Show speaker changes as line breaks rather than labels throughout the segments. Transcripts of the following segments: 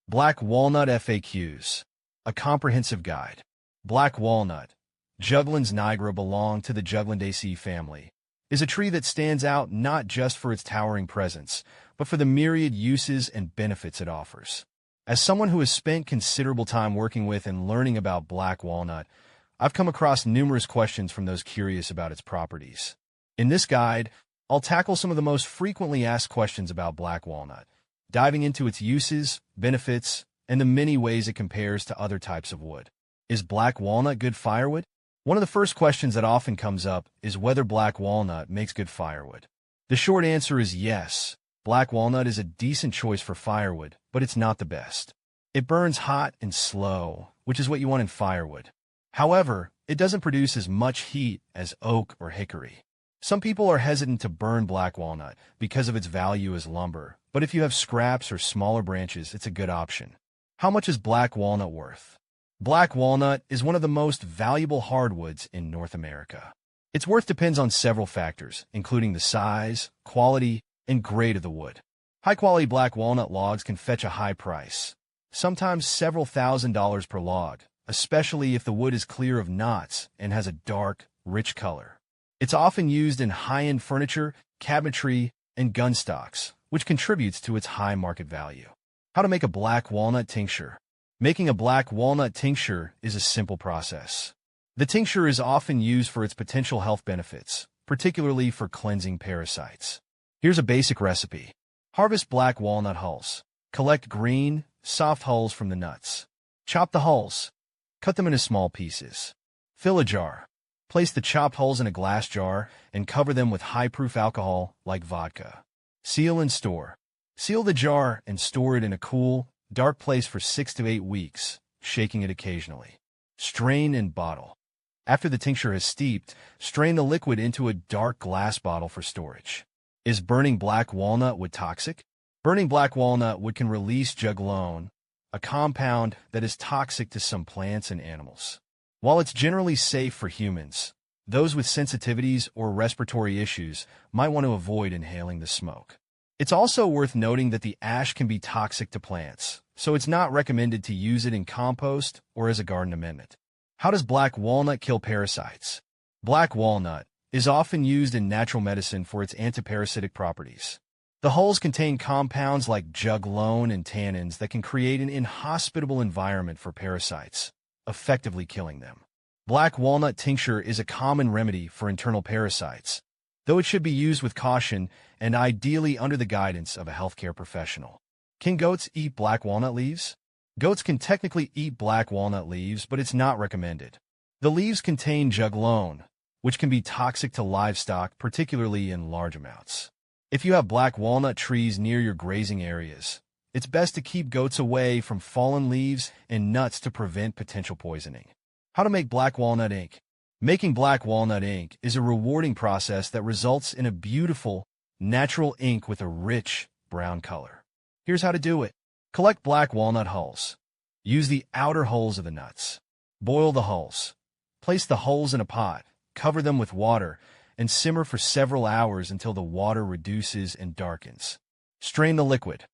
Black walnut FAQs. A comprehensive guide. Black walnut, Juglans nigra, belong to the Juglandaceae family, is a tree that stands out not just for its towering presence, but for the myriad uses and benefits it offers. As someone who has spent considerable time working with and learning about black walnut, I've come across numerous questions from those curious about its properties. In this guide, I'll tackle some of the most frequently asked questions about black walnut, diving into its uses, benefits, and the many ways it compares to other types of wood. Is black walnut good firewood? One of the first questions that often comes up is whether black walnut makes good firewood. The short answer is yes. Black walnut is a decent choice for firewood, but it's not the best. It burns hot and slow, which is what you want in firewood. However, it doesn't produce as much heat as oak or hickory. Some people are hesitant to burn black walnut because of its value as lumber, but if you have scraps or smaller branches, it's a good option. How much is black walnut worth? Black walnut is one of the most valuable hardwoods in North America. Its worth depends on several factors, including the size, quality, and grade of the wood. High-quality black walnut logs can fetch a high price, sometimes several $1,000s per log, especially if the wood is clear of knots and has a dark, rich color. It's often used in high-end furniture, cabinetry, and gun stocks, which contributes to its high market value. How to make a black walnut tincture. Making a black walnut tincture is a simple process. The tincture is often used for its potential health benefits, particularly for cleansing parasites. Here's a basic recipe. Harvest black walnut hulls. Collect green, soft hulls from the nuts. Chop the hulls. Cut them into small pieces. Fill a jar. Place the chopped hulls in a glass jar and cover them with high-proof alcohol like vodka. Seal and store. Seal the jar and store it in a cool, dark place for 6 to 8 weeks, shaking it occasionally. Strain and bottle. After the tincture has steeped, strain the liquid into a dark glass bottle for storage. Is burning black walnut wood toxic? Burning black walnut wood can release juglone, a compound that is toxic to some plants and animals. While it's generally safe for humans, those with sensitivities or respiratory issues might want to avoid inhaling the smoke. It's also worth noting that the ash can be toxic to plants, so it's not recommended to use it in compost or as a garden amendment. How does black walnut kill parasites? Black walnut is often used in natural medicine for its antiparasitic properties. The hulls contain compounds like juglone and tannins that can create an inhospitable environment for parasites, effectively killing them. Black walnut tincture is a common remedy for internal parasites, though it should be used with caution and ideally under the guidance of a healthcare professional. Can goats eat black walnut leaves? Goats can technically eat black walnut leaves, but it's not recommended. The leaves contain juglone, which can be toxic to livestock, particularly in large amounts. If you have black walnut trees near your grazing areas, it's best to keep goats away from fallen leaves and nuts to prevent potential poisoning. How to make black walnut ink. Making black walnut ink is a rewarding process that results in a beautiful, natural ink with a rich, brown color. Here's how to do it. Collect black walnut hulls. Use the outer hulls of the nuts. Boil the hulls. Place the hulls in a pot, cover them with water, and simmer for several hours until the water reduces and darkens. Strain the liquid.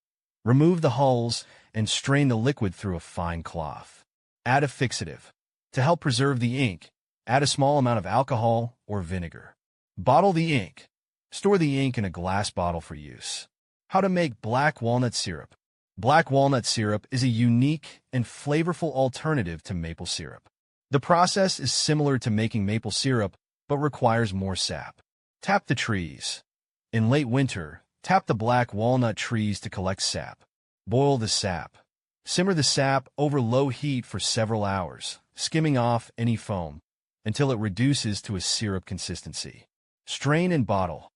Remove the hulls and strain the liquid through a fine cloth. Add a fixative. To help preserve the ink, add a small amount of alcohol or vinegar. Bottle the ink. Store the ink in a glass bottle for use. How to make black walnut syrup. Black walnut syrup is a unique and flavorful alternative to maple syrup. The process is similar to making maple syrup, but requires more sap. Tap the trees. In late winter, tap the black walnut trees to collect sap. Boil the sap. Simmer the sap over low heat for several hours, skimming off any foam, until it reduces to a syrup consistency. Strain and bottle.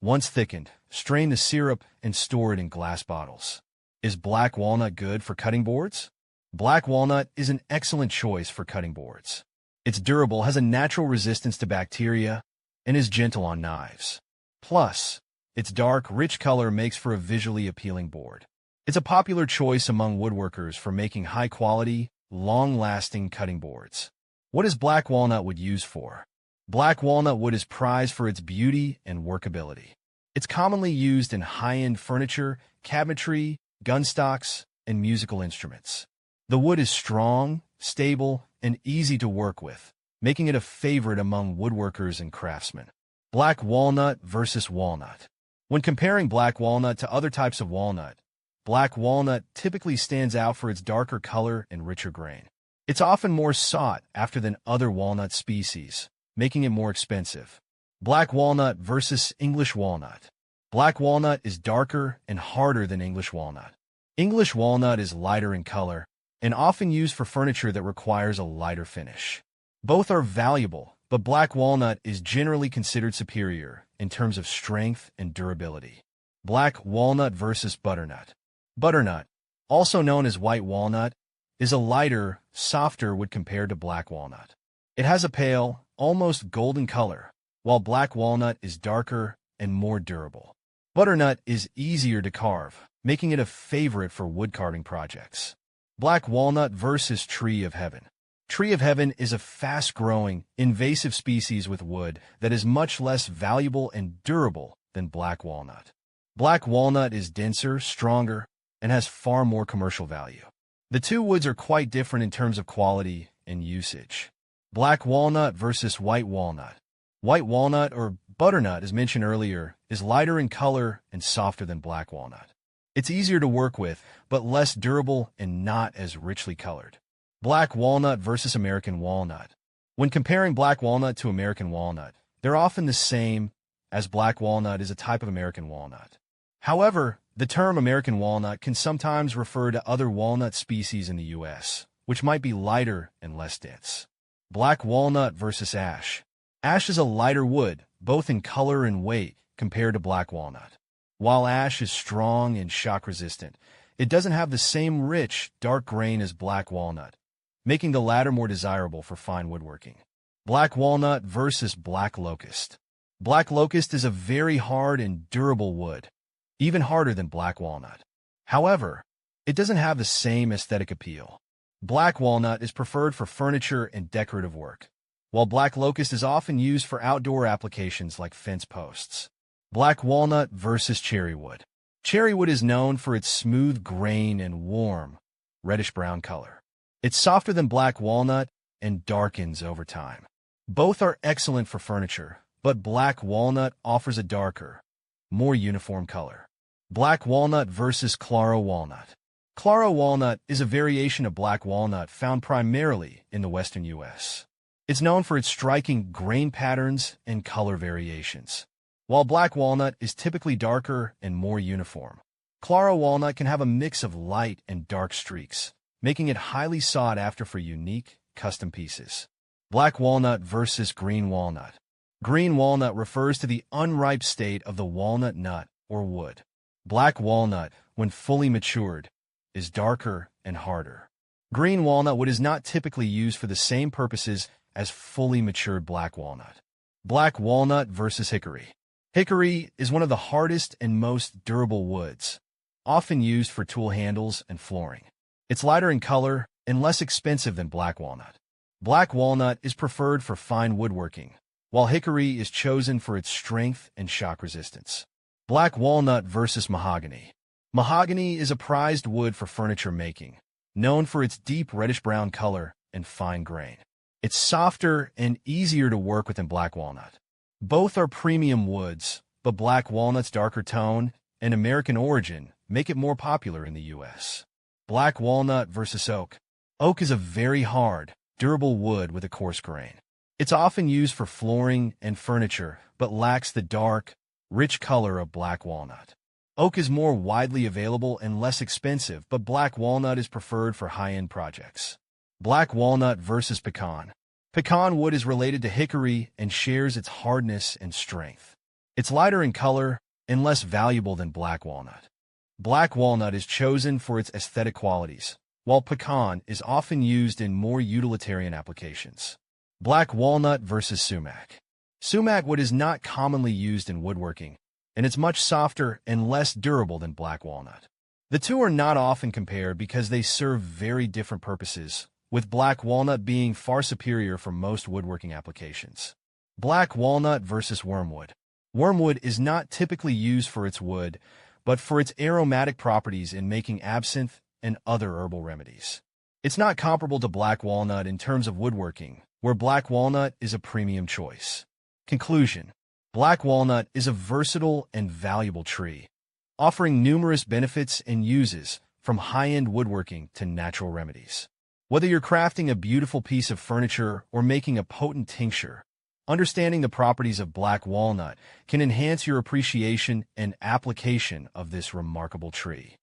Once thickened, strain the syrup and store it in glass bottles. Is black walnut good for cutting boards? Black walnut is an excellent choice for cutting boards. It's durable, has a natural resistance to bacteria, and is gentle on knives. Plus, its dark, rich color makes for a visually appealing board. It's a popular choice among woodworkers for making high-quality, long-lasting cutting boards. What is black walnut wood used for? Black walnut wood is prized for its beauty and workability. It's commonly used in high-end furniture, cabinetry, gun stocks, and musical instruments. The wood is strong, stable, and easy to work with, making it a favorite among woodworkers and craftsmen. Black walnut versus walnut. When comparing black walnut to other types of walnut, black walnut typically stands out for its darker color and richer grain. It's often more sought after than other walnut species, making it more expensive. Black walnut versus English walnut. Black walnut is darker and harder than English walnut. English walnut is lighter in color and often used for furniture that requires a lighter finish. Both are valuable, but black walnut is generally considered superior in terms of strength and durability. Black walnut versus butternut. Butternut, also known as white walnut, is a lighter, softer wood compared to black walnut. It has a pale, almost golden color, while black walnut is darker and more durable. Butternut is easier to carve, making it a favorite for wood carving projects. Black walnut versus tree of heaven. Tree of heaven is a fast-growing, invasive species with wood that is much less valuable and durable than black walnut. Black walnut is denser, stronger, and has far more commercial value. The two woods are quite different in terms of quality and usage. Black walnut versus white walnut. White walnut, or butternut as mentioned earlier, is lighter in color and softer than black walnut. It's easier to work with, but less durable and not as richly colored. Black walnut versus American walnut. When comparing black walnut to American walnut, they're often the same, as black walnut is a type of American walnut. However, the term American walnut can sometimes refer to other walnut species in the U.S., which might be lighter and less dense. Black walnut versus ash. Ash is a lighter wood, both in color and weight, compared to black walnut. While ash is strong and shock-resistant, it doesn't have the same rich, dark grain as black walnut, making the latter more desirable for fine woodworking. Black walnut versus black locust. Black locust is a very hard and durable wood, even harder than black walnut. However, it doesn't have the same aesthetic appeal. Black walnut is preferred for furniture and decorative work, while black locust is often used for outdoor applications like fence posts. Black walnut versus cherry wood. Cherry wood is known for its smooth grain and warm, reddish-brown color. It's softer than black walnut and darkens over time. Both are excellent for furniture, but black walnut offers a darker, more uniform color. Black walnut versus Claro walnut. Claro walnut is a variation of black walnut found primarily in the western U.S. It's known for its striking grain patterns and color variations. While black walnut is typically darker and more uniform, Claro walnut can have a mix of light and dark streaks, making it highly sought after for unique, custom pieces. Black walnut versus green walnut. Green walnut refers to the unripe state of the walnut nut or wood. Black walnut, when fully matured, is darker and harder. Green walnut wood is not typically used for the same purposes as fully matured black walnut. Black walnut versus hickory. Hickory is one of the hardest and most durable woods, often used for tool handles and flooring. It's lighter in color and less expensive than black walnut. Black walnut is preferred for fine woodworking, while hickory is chosen for its strength and shock resistance. Black walnut versus mahogany. Mahogany is a prized wood for furniture making, known for its deep reddish-brown color and fine grain. It's softer and easier to work with than black walnut. Both are premium woods, but black walnut's darker tone and American origin make it more popular in the U.S. Black walnut versus oak. Oak is a very hard, durable wood with a coarse grain. It's often used for flooring and furniture, but lacks the dark, rich color of black walnut. Oak is more widely available and less expensive, but black walnut is preferred for high-end projects. Black walnut versus pecan. Pecan wood is related to hickory and shares its hardness and strength. It's lighter in color and less valuable than black walnut. Black walnut is chosen for its aesthetic qualities, while pecan is often used in more utilitarian applications. Black walnut versus sumac. Sumac wood is not commonly used in woodworking, and it's much softer and less durable than black walnut. The two are not often compared because they serve very different purposes, with black walnut being far superior for most woodworking applications. Black walnut versus wormwood. Wormwood is not typically used for its wood, but for its aromatic properties in making absinthe and other herbal remedies. It's not comparable to black walnut in terms of woodworking, where black walnut is a premium choice. Conclusion: black walnut is a versatile and valuable tree, offering numerous benefits and uses, from high-end woodworking to natural remedies. Whether you're crafting a beautiful piece of furniture or making a potent tincture, understanding the properties of black walnut can enhance your appreciation and application of this remarkable tree.